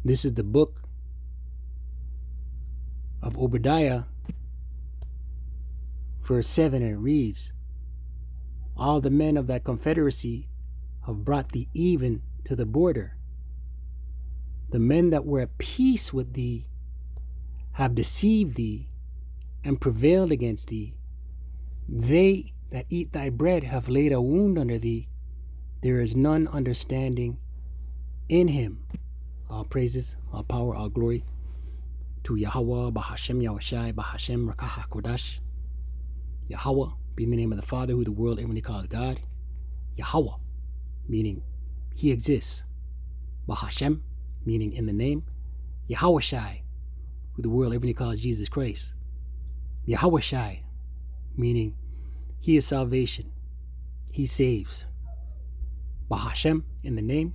This is the book of Obadiah, verse 7, and it reads, all the men of that confederacy have brought thee even to the border. The men that were at peace with thee have deceived thee and prevailed against thee. They that eat thy bread have laid a wound under thee. There is none understanding in him. All praises, all power, all glory to Yahweh, Bahashem, Yahushai, Bahashem, Rakaha, Kodash. Yahweh being the name of the Father, who the world everybody calls God. Yahweh, meaning he exists. Bahashem, meaning in the name. Yahushai, who the world everybody calls Jesus Christ. Yahushai, meaning he is salvation. He saves. Bahashem, in the name.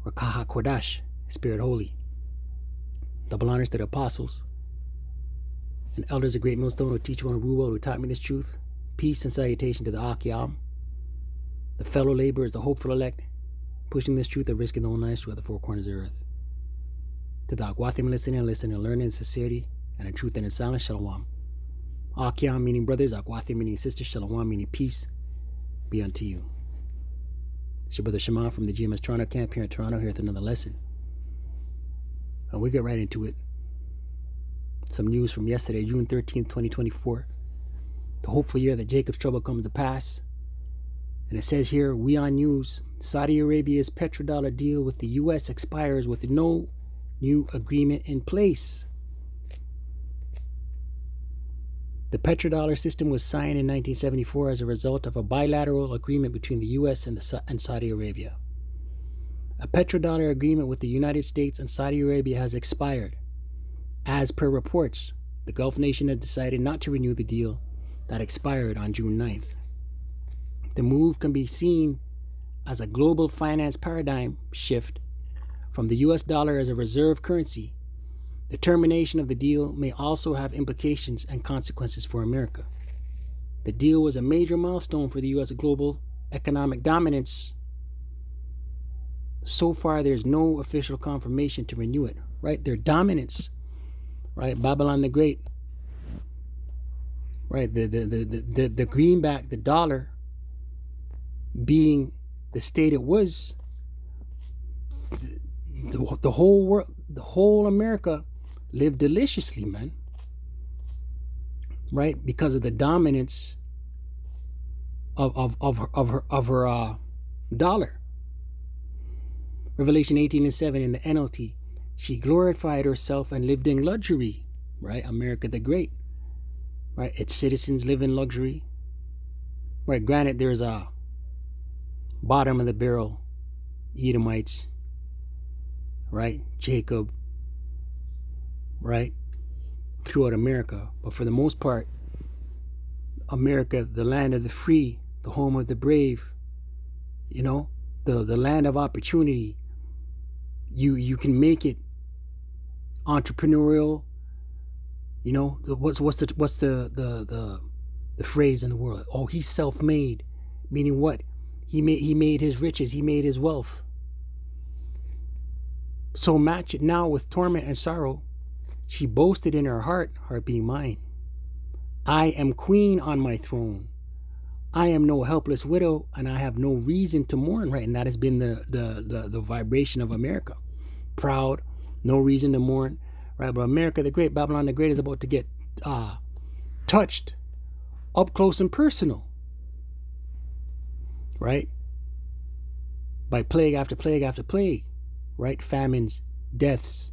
Rakaha Kodash, Spirit Holy. Double honors to the apostles and elders of Great Millstone who teach one, rule well, who taught me this truth. Peace and salutation to the Akyam, the fellow laborers, the hopeful elect, pushing this truth and risking their own lives throughout the four corners of the earth. To the Agwathim listening and learning in sincerity and in truth and in silence, Shalom. Akyam meaning brothers, Agwathim meaning sisters, Shalom meaning peace be unto you. It's your brother Shema from the GMS Toronto camp here in Toronto, here with another lesson. And we get right into it. Some news from yesterday, June 13th, 2024. The hopeful year that Jacob's trouble comes to pass. And it says here, we on news, Saudi Arabia's petrodollar deal with the U.S. expires with no new agreement in place. The petrodollar system was signed in 1974 as a result of a bilateral agreement between the U.S. and Saudi Arabia. A petrodollar agreement with the United States and Saudi Arabia has expired. As per reports, the Gulf nation has decided not to renew the deal that expired on June 9th. The move can be seen as a global finance paradigm shift from the US dollar as a reserve currency. The termination of the deal may also have implications and consequences for America. The deal was a major milestone for the US global economic dominance. So far, there's no official confirmation to renew it, right? Their dominance, right? Babylon the Great, right? The greenback, the dollar, being the state it was, the whole world, the whole America lived deliciously, man, right? Because of the dominance of her dollar. Revelation 18:7 in the NLT, she glorified herself and lived in luxury, right? America the Great, right? Its citizens live in luxury, right? Granted, there's a bottom of the barrel Edomites, right? Jacob, right? Throughout America, but for the most part, America, the land of the free, the home of the brave, you know, the land of opportunity. You can make it entrepreneurial. You know, what's the phrase in the world? Oh, he's self-made, meaning what? He made his riches, he made his wealth. So match it now with torment and sorrow. She boasted in her heart being mine. I am queen on my throne. I am no helpless widow, and I have no reason to mourn, right? And that has been the vibration of America. Proud, no reason to mourn, right? But America the Great, Babylon the Great, is about to get touched up close and personal, right? By plague after plague after plague, right? Famines, deaths.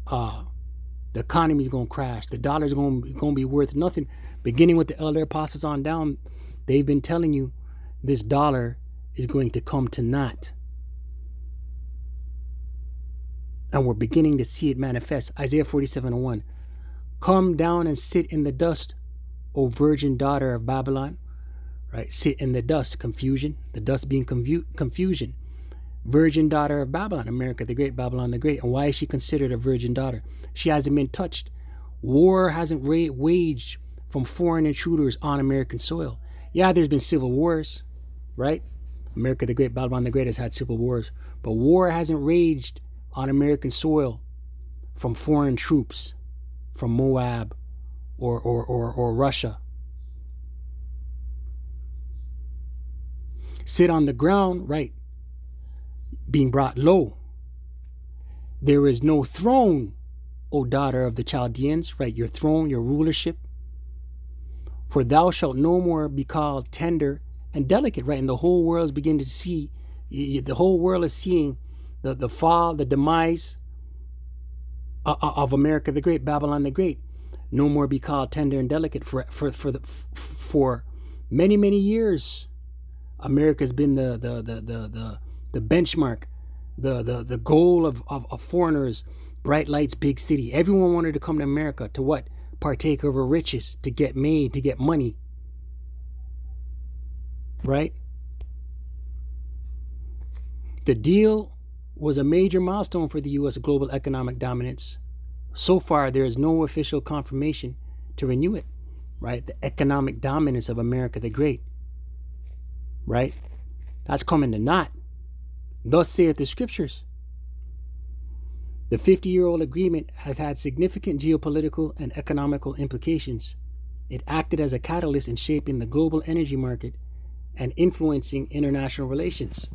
The economy is going to crash. The dollar is going to be worth nothing. Beginning with the elder apostles on down, they've been telling you this dollar is going to come to naught. And we're beginning to see it manifest. Isaiah 47:1. Come down and sit in the dust, O virgin daughter of Babylon. Right? Sit in the dust, confusion. The dust being confusion. Virgin daughter of Babylon, America the Great, Babylon the Great. And why is she considered a virgin daughter? She hasn't been touched. War hasn't waged from foreign intruders on American soil. Yeah, there's been civil wars, right? America the Great, Babylon the Great has had civil wars, but war hasn't raged on American soil from foreign troops, from Moab or Russia. Sit on the ground, right, being brought low. There is no throne, O daughter of the Chaldeans, right, your throne, your rulership. For thou shalt no more be called tender and delicate, right? And the whole world is beginning to see, the whole world is seeing the fall, the demise of America the Great, Babylon the Great. No more be called tender and delicate. For many, many years, America's been the benchmark, the goal of foreigners, bright lights, big city. Everyone wanted to come to America to what? Partake of her riches, to get made, to get money. Right? The deal was a major milestone for the U.S. global economic dominance. So far, there is no official confirmation to renew it. Right? The economic dominance of America the Great. Right? That's coming to naught. Thus saith the scriptures. The 50-year-old agreement has had significant geopolitical and economical implications. It acted as a catalyst in shaping the global energy market and influencing international relations.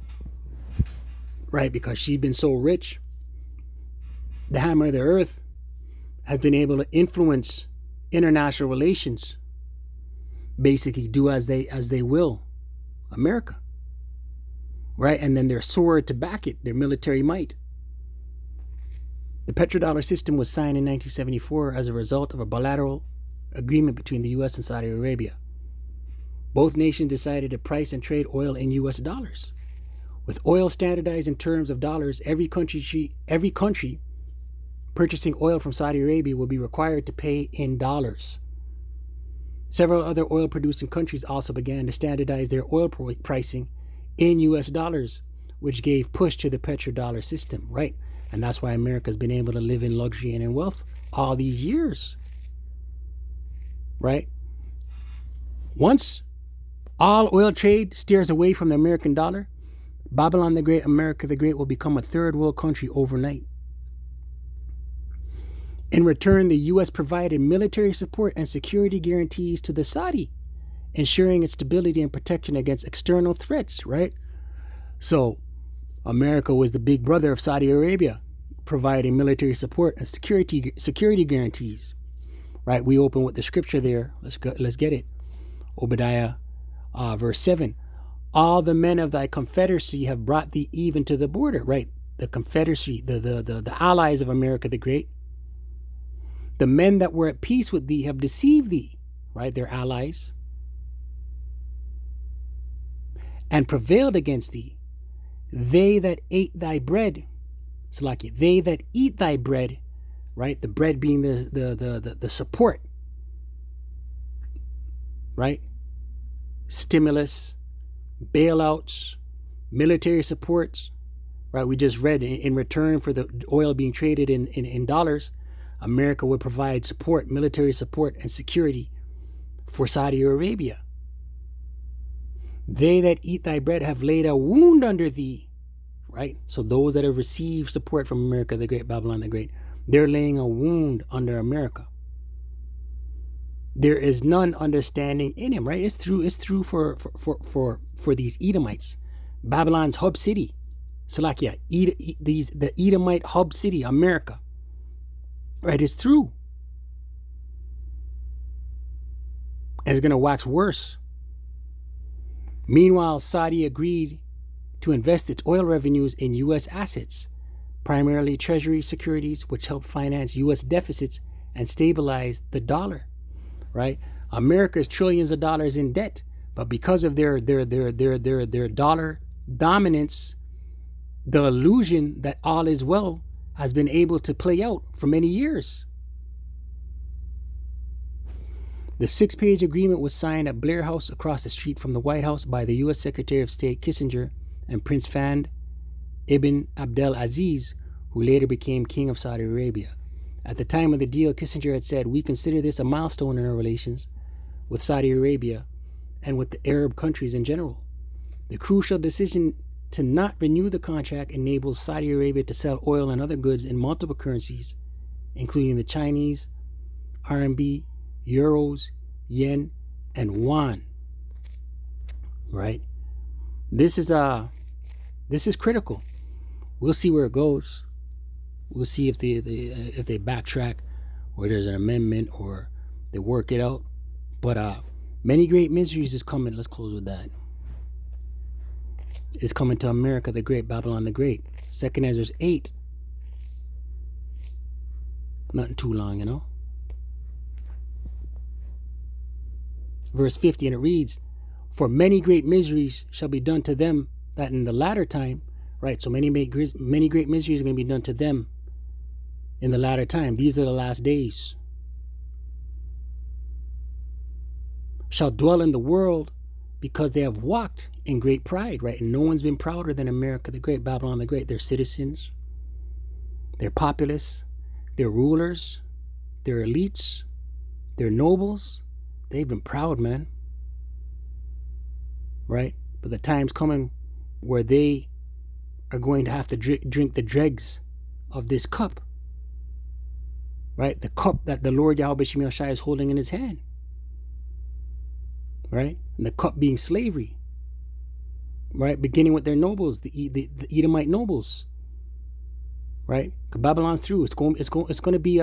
Right, because she's been so rich, the hammer of the earth has been able to influence international relations. Basically do as they will. America. Right, and then their sword to back it, their military might. The petrodollar system was signed in 1974 as a result of a bilateral agreement between the U.S. and Saudi Arabia. Both nations decided to price and trade oil in U.S. dollars. With oil standardized in terms of dollars, every country purchasing oil from Saudi Arabia will be required to pay in dollars. Several other oil-producing countries also began to standardize their oil pricing in U.S. dollars, which gave push to the petrodollar system, right? And that's why America's been able to live in luxury and in wealth all these years, right? Once all oil trade steers away from the American dollar, Babylon the Great, America the Great will become a third world country overnight. In return, the U.S. provided military support and security guarantees to the Saudi, ensuring its stability and protection against external threats, right? So America was the big brother of Saudi Arabia, providing military support and security guarantees. Right? We open with the scripture there. Let's get it. Obadiah, verse 7. All the men of thy confederacy have brought thee even to the border. Right? The confederacy, the allies of America the Great. The men that were at peace with thee have deceived thee. Right? They're allies. And prevailed against thee. They that ate thy bread, Salaki, they that eat thy bread, right? The bread being the support, right? Stimulus, bailouts, military supports, right? We just read in return for the oil being traded in dollars, America would provide support, military support and security for Saudi Arabia. They that eat thy bread have laid a wound under thee, right? So those that have received support from America the Great, Babylon the Great, they're laying a wound under America. There is none understanding in him, right? It's true for these Edomites. Babylon's hub city, Salakia, the Edomite hub city, America. Right? It's true. And it's going to wax worse. Meanwhile, Saudi agreed to invest its oil revenues in U.S. assets, primarily Treasury securities, which help finance U.S. deficits and stabilize the dollar. Right? America's trillions of dollars in debt, but because of their dollar dominance, the illusion that all is well has been able to play out for many years. The 6-page agreement was signed at Blair House across the street from the White House by the U.S. Secretary of State Kissinger and Prince Fahd ibn Abdel Aziz, who later became King of Saudi Arabia. At the time of the deal, Kissinger had said, "We consider this a milestone in our relations with Saudi Arabia and with the Arab countries in general. The crucial decision to not renew the contract enables Saudi Arabia to sell oil and other goods in multiple currencies, including the Chinese, RMB, euros, yen, and yuan. Right? This is critical. We'll see where it goes. We'll see if they backtrack, or there's an amendment, or they work it out. But many great miseries is coming. Let's close with that. Is coming to America the Great, Babylon the Great. 2nd Ezra 8. Nothing too long, you know. Verse 50, and it reads, for many great miseries shall be done to them that in the latter time, right? So many great miseries are going to be done to them in the latter time. These are the last days. Shall dwell in the world because they have walked in great pride, right? And no one's been prouder than America the Great, Babylon the Great. Their citizens, their populace, their rulers, their elites, their nobles. They've been proud, man. Right? But the time's coming where they are going to have to drink the dregs of this cup. Right? The cup that the Lord Yahweh Shem Shai is holding in his hand. Right? And the cup being slavery. Right? Beginning with their nobles, the Edomite nobles. Right? Because Babylon's through. It's going to be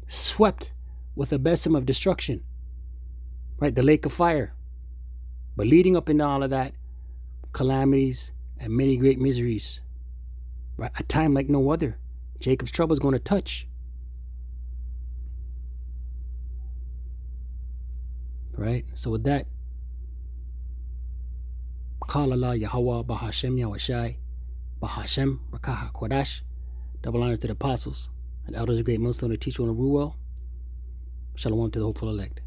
swept with a besom of destruction. Right? The lake of fire. But leading up into all of that, calamities and many great miseries. Right? A time like no other. Jacob's trouble is going to touch. Right? So with that, Qala Allah Yahweh Bahashem Yahweh Bahashem Rakaha Kodash. Double honors to the apostles and elders of great millstone to teach one to rule well. Shalom to the hopeful elect.